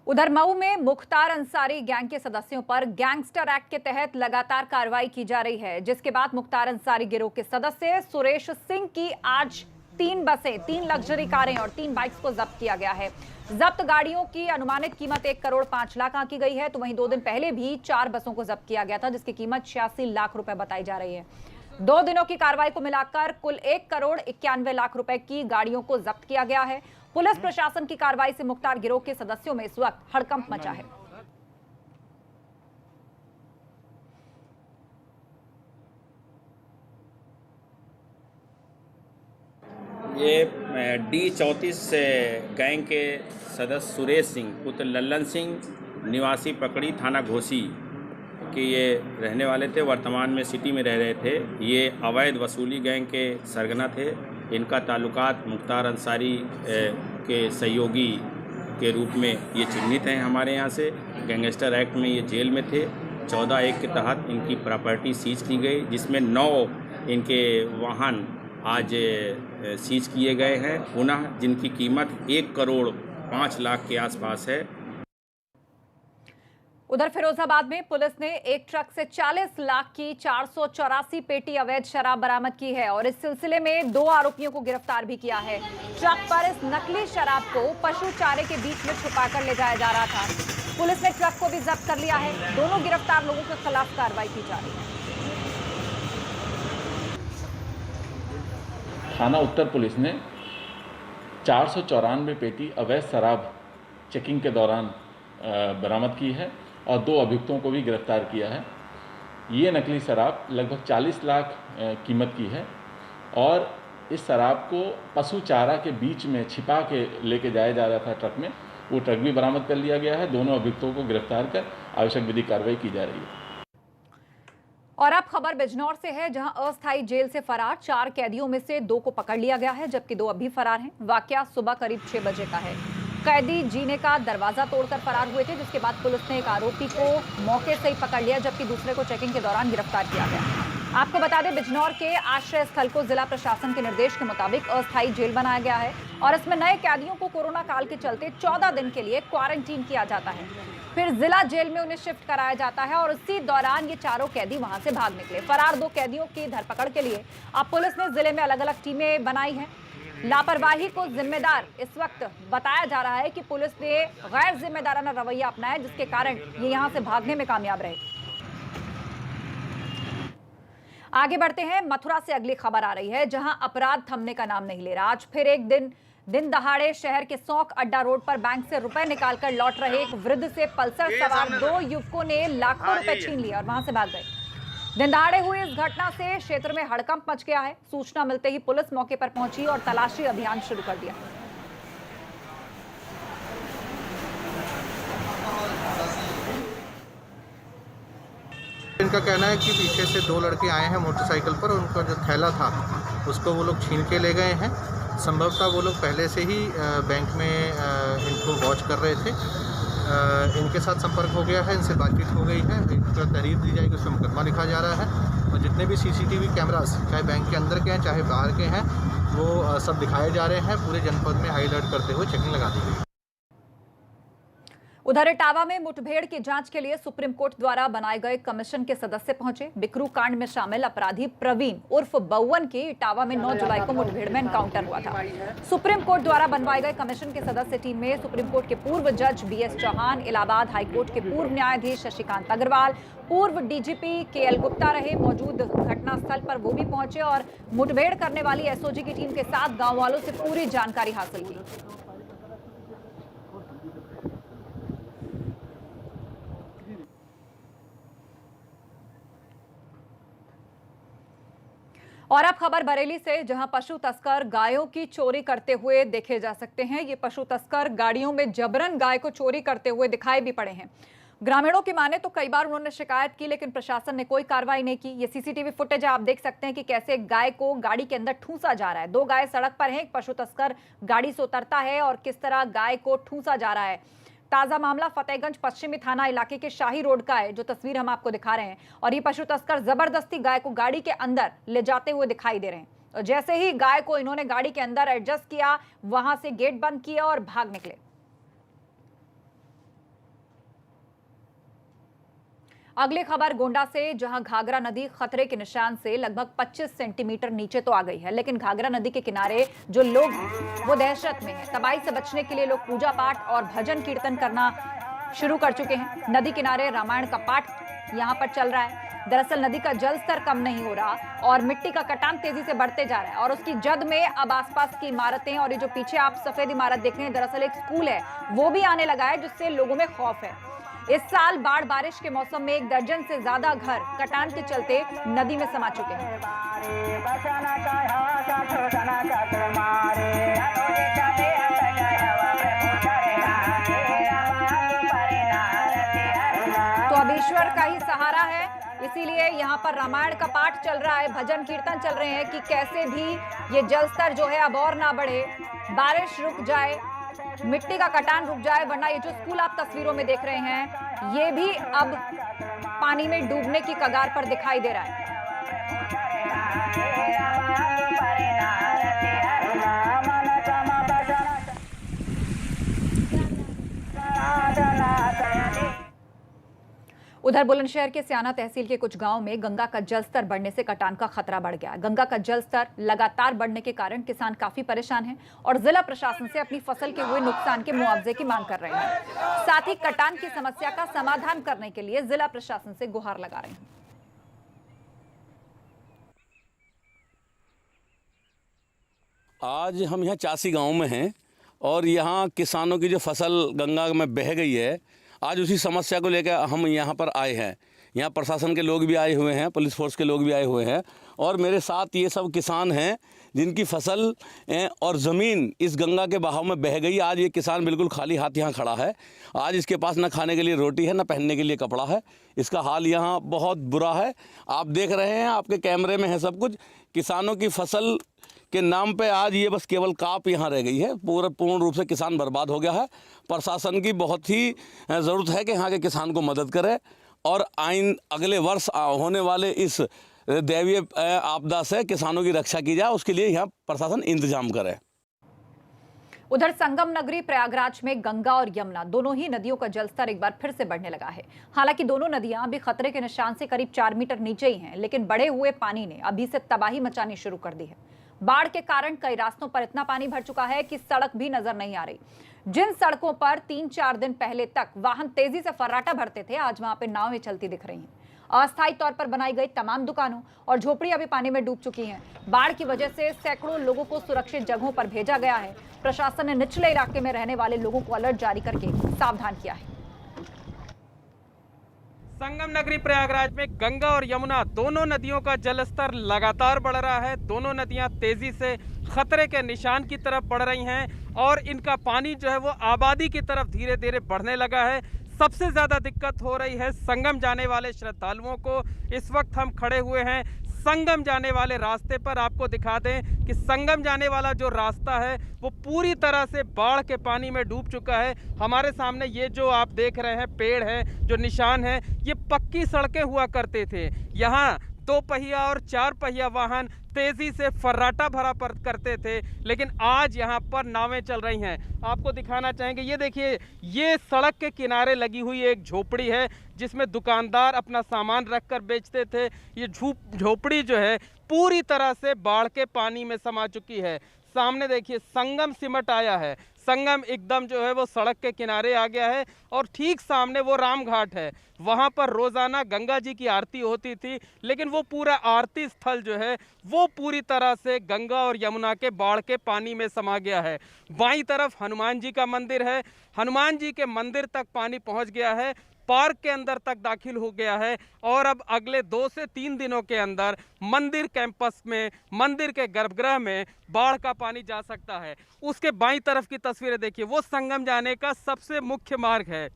उधर मऊ में मुख्तार अंसारी गैंग के सदस्यों पर गैंगस्टर एक्ट के तहत लगातार कार्रवाई की जा रही है, जिसके बाद मुख्तार अंसारी गिरोह के सदस्य सुरेश सिंह की आज 3 बसें, 3 लग्जरी कारें और 3 बाइक्स को जब्त किया गया है। जब्त गाड़ियों की अनुमानित कीमत 1 करोड़ 5 लाख आंकी गई है। तो वहीं 2 दिन पहले भी 4 बसों को जब्त किया गया था, जिसकी कीमत 86 लाख रुपए बताई जा रही है। 2 दिनों की कार्रवाई को मिलाकर कुल 1 करोड़ 91 लाख रुपए की गाड़ियों को जब्त किया गया है। पुलिस प्रशासन की कार्रवाई से मुख्तार गिरोह के सदस्यों में इस वक्त हड़कंप मचा है। ये D34 गैंग के सदस्य सुरेश सिंह पुत्र लल्लन सिंह निवासी पकड़ी थाना घोसी कि ये रहने वाले थे, वर्तमान में सिटी में रह रहे थे। ये अवैध वसूली गैंग के सरगना थे। इनका ताल्लुकात मुख्तार अंसारी के सहयोगी के रूप में ये चिन्हित हैं हमारे यहाँ से। गैंगस्टर एक्ट में ये जेल में थे। 14(1) के तहत इनकी प्रॉपर्टी सीज की गई, जिसमें 9 इनके वाहन आज सीज किए गए हैं पुनः, जिनकी कीमत 1 करोड़ 5 लाख के आसपास है। उधर फिरोजाबाद में पुलिस ने एक ट्रक से 40 लाख की 484 पेटी अवैध शराब बरामद की है और इस सिलसिले में 2 आरोपियों को गिरफ्तार भी किया है। ट्रक पर इस नकली शराब को पशु चारे के बीच में छुपाकर ले जाया जा रहा था। पुलिस ने ट्रक को भी जब्त कर लिया है। दोनों गिरफ्तार लोगों के खिलाफ कार्रवाई की जा रही है। थाना उत्तर पुलिस ने 494 पेटी अवैध शराब चेकिंग के दौरान बरामद की है और 2 अभियुक्तों को भी गिरफ्तार किया है। ये नकली शराब लगभग 40 लाख कीमत की है और इस शराब को पशु चारा के बीच में छिपा के लेके जाया जा रहा था ट्रक में। वो ट्रक भी बरामद कर लिया गया है। दोनों अभियुक्तों को गिरफ्तार कर आवश्यक विधिक कार्रवाई की जा रही है। और अब खबर बिजनौर से है, जहां अस्थायी जेल से फरार 4 कैदियों में से 2 को पकड़ लिया गया है, जबकि 2 अभी फरार हैं। वाकया सुबह करीब 6 बजे का है। कैदी जीने का दरवाजा तोड़कर फरार हुए थे, जिसके बाद पुलिस ने एक आरोपी को मौके से ही पकड़ लिया, जबकि दूसरे को चेकिंग के दौरान गिरफ्तार किया गया। आपको बता दें, बिजनौर के आश्रय स्थल को जिला प्रशासन के निर्देश के मुताबिक अस्थायी जेल बनाया गया है और इसमें नए कैदियों को कोरोना काल के चलते 14 दिन के लिए क्वारंटीन किया जाता है। फिर जिला जेल में उन्हें शिफ्ट कराया जाता है और उसी दौरान ये चारों कैदी वहां से भाग निकले। फरार 2 कैदियों की धरपकड़ के लिए अब पुलिस ने जिले में अलग अलग टीमें बनाई हैं। लापरवाही को जिम्मेदार इस वक्त बताया जा रहा है कि पुलिस ने गैर जिम्मेदाराना रवैया अपनाया, जिसके कारण ये यहां से भागने में कामयाब रहे। आगे बढ़ते हैं, मथुरा से अगली खबर आ रही है, जहां अपराध थमने का नाम नहीं ले रहा। आज फिर एक दिन दहाड़े शहर के सौंक अड्डा रोड पर बैंक से रुपए निकालकर लौट रहे एक वृद्ध से पल्सर सवार 2 युवकों ने लाखों रुपए छीन लिए और वहां से भाग गए। दिन दहाड़े हुई इस घटना से क्षेत्र में हड़कंप मच गया है। सूचना मिलते ही पुलिस मौके पर पहुंची और तलाशी अभियान शुरू कर दिया। इनका कहना है कि पीछे से 2 लड़के आए हैं मोटरसाइकिल पर, उनका जो थैला था उसको वो लोग छीन के ले गए हैं। संभवतः वो लोग पहले से ही बैंक में इनको वॉच कर रहे थे। इनके साथ संपर्क हो गया है, इनसे बातचीत हो गई है, इनको तहरीर दी जाएगी, उसमें मुकदमा लिखा जा रहा है और जितने भी सीसीटीवी कैमरास चाहे बैंक के अंदर के हैं चाहे बाहर के हैं वो सब दिखाए जा रहे हैं। पूरे जनपद में हाई अलर्ट करते हुए चेकिंग लगा दी गई। उधर इटावा में मुठभेड़ की जांच के लिए सुप्रीम कोर्ट द्वारा बनाए गए कमीशन के सदस्य पहुंचे। बिकरू कांड में शामिल अपराधी प्रवीण उर्फ बउवन की इटावा में 9 जुलाई को मुठभेड़ में एनकाउंटर हुआ था। सुप्रीम कोर्ट द्वारा बनवाए गए कमीशन के सदस्य टीम में सुप्रीम कोर्ट के पूर्व जज BS चौहान, इलाहाबाद हाईकोर्ट के पूर्व न्यायाधीश शशिकांत अग्रवाल, पूर्व DGP KL गुप्ता रहे मौजूद। घटनास्थल पर वो भी पहुंचे और मुठभेड़ करने वाली SOG की टीम के साथ गाँव वालों से पूरी जानकारी हासिल की। और अब खबर बरेली से, जहां पशु तस्कर गायों की चोरी करते हुए देखे जा सकते हैं। ये पशु तस्कर गाड़ियों में जबरन गाय को चोरी करते हुए दिखाई भी पड़े हैं। ग्रामीणों की माने तो कई बार उन्होंने शिकायत की, लेकिन प्रशासन ने कोई कार्रवाई नहीं की। ये CCTV फुटेज आप देख सकते हैं कि कैसे गाय को गाड़ी के अंदर ठूंसा जा रहा है। 2 गाय सड़क पर हैं, एक पशु तस्कर गाड़ी से उतरता है और किस तरह गाय को ठूंसा जा रहा है। ताजा मामला फतेहगंज पश्चिमी थाना इलाके के शाही रोड का है, जो तस्वीर हम आपको दिखा रहे हैं। और ये पशु तस्कर जबरदस्ती गाय को गाड़ी के अंदर ले जाते हुए दिखाई दे रहे हैं। तो जैसे ही गाय को इन्होंने गाड़ी के अंदर एडजस्ट किया, वहां से गेट बंद किया और भाग निकले। अगली खबर गोंडा से, जहां घाघरा नदी खतरे के निशान से लगभग 25 सेंटीमीटर नीचे तो आ गई है, लेकिन घाघरा नदी के किनारे जो लोग वो दहशत में हैं। तबाही से बचने के लिए लोग पूजा पाठ और भजन कीर्तन करना शुरू कर चुके हैं। नदी किनारे रामायण का पाठ यहां पर चल रहा है। दरअसल नदी का जल स्तर कम नहीं हो रहा और मिट्टी का कटान तेजी से बढ़ते जा रहा है और उसकी जद में अब आसपास की इमारतें और ये जो पीछे आप सफेद इमारत देख रहे हैं, दरअसल एक स्कूल है, वो भी आने लगा है, जिससे लोगों में खौफ है। इस साल बाढ़ बारिश के मौसम में 1 दर्जन से ज्यादा घर कटान के चलते नदी में समा चुके हैं। तो अब ईश्वर का ही सहारा है, इसीलिए यहाँ पर रामायण का पाठ चल रहा है, भजन कीर्तन चल रहे हैं कि कैसे भी ये जल स्तर जो है अब और ना बढ़े, बारिश रुक जाए, मिट्टी का कटान रुक जाए, वरना ये जो स्कूल आप तस्वीरों में देख रहे हैं, ये भी अब पानी में डूबने की कगार पर दिखाई दे रहा है। उधर बुलंदशहर के स्याना तहसील के कुछ गांवों में गंगा का जलस्तर बढ़ने से कटान का खतरा बढ़ गया। गंगा का जलस्तर लगातार बढ़ने के कारण किसान काफी परेशान हैं और जिला प्रशासन से अपनी फसल के हुए नुकसान के मुआवजे की मांग कर रहे हैं। साथ ही कटान की समस्या का समाधान करने के लिए जिला प्रशासन से गुहार लगा रहे हैं। आज हम यहाँ चासी गांव में हैं और यहाँ किसानों की जो फसल गंगा में बह गई है, आज उसी समस्या को लेकर हम यहाँ पर आए हैं। यहाँ प्रशासन के लोग भी आए हुए हैं, पुलिस फोर्स के लोग भी आए हुए हैं और मेरे साथ ये सब किसान हैं जिनकी फसल और ज़मीन इस गंगा के बहाव में बह गई। आज ये किसान बिल्कुल खाली हाथ यहाँ खड़ा है। आज इसके पास ना खाने के लिए रोटी है, ना पहनने के लिए कपड़ा है। इसका हाल यहाँ बहुत बुरा है। आप देख रहे हैं, आपके कैमरे में है सब कुछ। किसानों की फसल के नाम पे आज ये बस केवल काप यहाँ रह गई है। पूर्ण रूप से किसान बर्बाद हो गया है। प्रशासन की बहुत ही ज़रूरत है कि यहाँ के किसान को मदद करे और अगले वर्ष होने वाले इस दैवीय आपदा से किसानों की रक्षा की जाए, उसके लिए यहाँ प्रशासन इंतजाम करे। उधर संगम नगरी प्रयागराज में गंगा और यमुना दोनों ही नदियों का जलस्तर एक बार फिर से बढ़ने लगा है। हालांकि दोनों नदियां अभी खतरे के निशान से करीब 4 मीटर नीचे ही हैं, लेकिन बढ़े हुए पानी ने अभी से तबाही मचानी शुरू कर दी है। बाढ़ के कारण कई रास्तों पर इतना पानी भर चुका है कि सड़क भी नजर नहीं आ रही। जिन सड़कों पर 3-4 दिन पहले तक वाहन तेजी से फर्राटा भरते थे, आज वहां पे नावें चलती दिख रही हैं। अस्थायी तौर पर बनाई गई तमाम दुकानों और झोपड़ियां भी पानी में डूब चुकी हैं। बाढ़ की वजह से सैकड़ों लोगों को सुरक्षित जगहों पर भेजा गया है। प्रशासन ने निचले इलाके में रहने वाले लोगों को अलर्ट जारी करके सावधान किया है। संगम नगरी प्रयागराज में गंगा और यमुना दोनों नदियों का जलस्तर लगातार बढ़ रहा है। दोनों नदियां तेजी से खतरे के निशान की तरफ बढ़ रही हैं और इनका पानी जो है वो आबादी की तरफ धीरे धीरे बढ़ने लगा है। सबसे ज़्यादा दिक्कत हो रही है संगम जाने वाले श्रद्धालुओं को। इस वक्त हम खड़े हुए हैं संगम जाने वाले रास्ते पर। आपको दिखा दें कि संगम जाने वाला जो रास्ता है वो पूरी तरह से बाढ़ के पानी में डूब चुका है। हमारे सामने ये जो आप देख रहे हैं पेड़ हैं, जो निशान हैं, ये पक्की सड़कें हुआ करते थे। यहाँ 2 पहिया और 4 पहिया वाहन तेजी से फर्राटा भरा करते थे, लेकिन आज यहाँ पर नावें चल रही हैं। आपको दिखाना चाहेंगे, ये देखिए, ये सड़क के किनारे लगी हुई एक झोपड़ी है जिसमें दुकानदार अपना सामान रखकर बेचते थे। ये झोपड़ी जो है पूरी तरह से बाढ़ के पानी में समा चुकी है। सामने देखिए संगम सिमट आया है। संगम एकदम जो है वो सड़क के किनारे आ गया है और ठीक सामने वो राम घाट है। वहाँ पर रोज़ाना गंगा जी की आरती होती थी, लेकिन वो पूरा आरती स्थल जो है वो पूरी तरह से गंगा और यमुना के बाढ़ के पानी में समा गया है। बाईं तरफ हनुमान जी का मंदिर है। हनुमान जी के मंदिर तक पानी पहुँच गया है, पार्क के अंदर तक दाखिल हो गया है और अब अगले 2 से 3 दिनों के अंदर मंदिर कैंपस में, मंदिर के गर्भगृह में बाढ़ का पानी जा सकता है। उसके बाईं तरफ की तस्वीरें देखिए, वो संगम जाने का सबसे मुख्य मार्ग है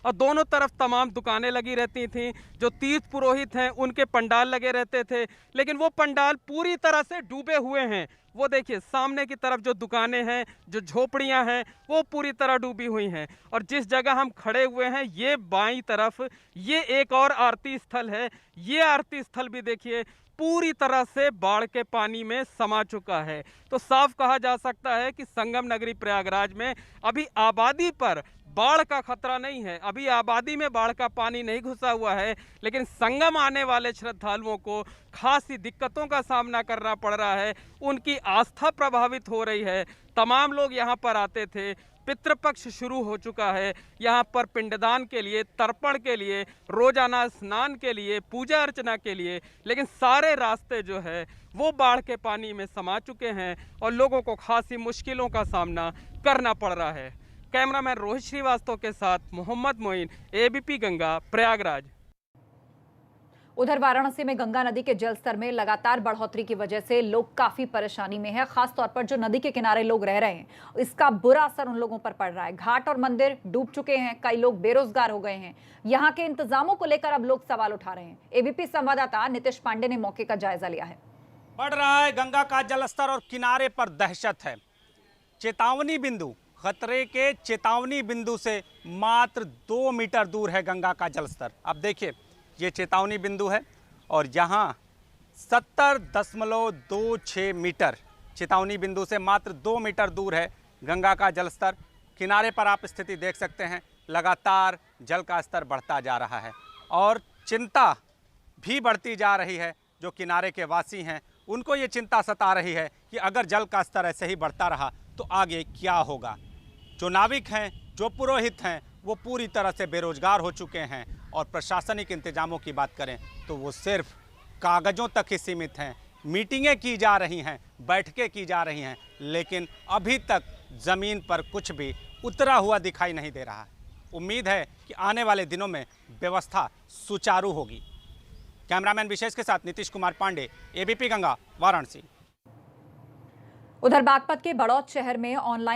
और दोनों तरफ तमाम दुकानें लगी रहती थीं। जो तीर्थ पुरोहित हैं उनके पंडाल लगे रहते थे, लेकिन वो पंडाल पूरी तरह से डूबे हुए हैं। वो देखिए सामने की तरफ जो दुकानें हैं, जो झोपड़ियां हैं, वो पूरी तरह डूबी हुई हैं। और जिस जगह हम खड़े हुए हैं, ये बाईं तरफ, ये एक और आरती स्थल है। ये आरती स्थल भी देखिए पूरी तरह से बाढ़ के पानी में समा चुका है। तो साफ कहा जा सकता है कि संगम नगरी प्रयागराज में अभी आबादी पर बाढ़ का खतरा नहीं है, अभी आबादी में बाढ़ का पानी नहीं घुसा हुआ है, लेकिन संगम आने वाले श्रद्धालुओं को खासी दिक्कतों का सामना करना पड़ रहा है। उनकी आस्था प्रभावित हो रही है। तमाम लोग यहाँ पर आते थे, पितृपक्ष शुरू हो चुका है, यहाँ पर पिंडदान के लिए, तर्पण के लिए, रोजाना स्नान के लिए, पूजा अर्चना के लिए, लेकिन सारे रास्ते जो है वो बाढ़ के पानी में समा चुके हैं और लोगों को खासी मुश्किलों का सामना करना पड़ रहा है। कैमरामैन रोहित श्रीवास्तव के साथ मोहम्मद मोइन, एबीपी गंगा, प्रयागराज। उधर वाराणसी में गंगा नदी के जलस्तर में लगातार बढ़ोतरी की वजह से लोग काफी परेशानी में हैं। खासतौर पर जो नदी के किनारे लोग रह रहे हैं, इसका बुरा असर उन लोगों पर पड़ रहा है। घाट और मंदिर डूब चुके हैं, कई लोग बेरोजगार हो गए हैं। यहाँ के इंतजामों को लेकर अब लोग सवाल उठा रहे हैं। एबीपी संवाददाता नितिश पांडे ने मौके का जायजा लिया है। बढ़ रहा है गंगा का जलस्तर और किनारे पर दहशत है। चेतावनी बिंदु, खतरे के चेतावनी बिंदु से मात्र 2 मीटर दूर है गंगा का जलस्तर। अब देखिए, ये चेतावनी बिंदु है और यहाँ 70.26 मीटर, चेतावनी बिंदु से मात्र 2 मीटर दूर है गंगा का जलस्तर। किनारे पर आप स्थिति देख सकते हैं, लगातार जल का स्तर बढ़ता जा रहा है और चिंता भी बढ़ती जा रही है। जो किनारे के वासी हैं, उनको ये चिंता सता रही है कि अगर जल का स्तर ऐसे ही बढ़ता रहा तो आगे क्या होगा। जो नाविक हैं, जो पुरोहित हैं, वो पूरी तरह से बेरोजगार हो चुके हैं और प्रशासनिक इंतजामों की बात करें तो वो सिर्फ कागज़ों तक ही सीमित हैं। मीटिंगें की जा रही हैं, बैठकें की जा रही हैं, लेकिन अभी तक ज़मीन पर कुछ भी उतरा हुआ दिखाई नहीं दे रहा है। उम्मीद है कि आने वाले दिनों में व्यवस्था सुचारू होगी। कैमरामैन विशेष के साथ नीतीश कुमार पांडे, एबीपी गंगा, वाराणसी। उधर बागपत के बड़ौद शहर में ऑनलाइन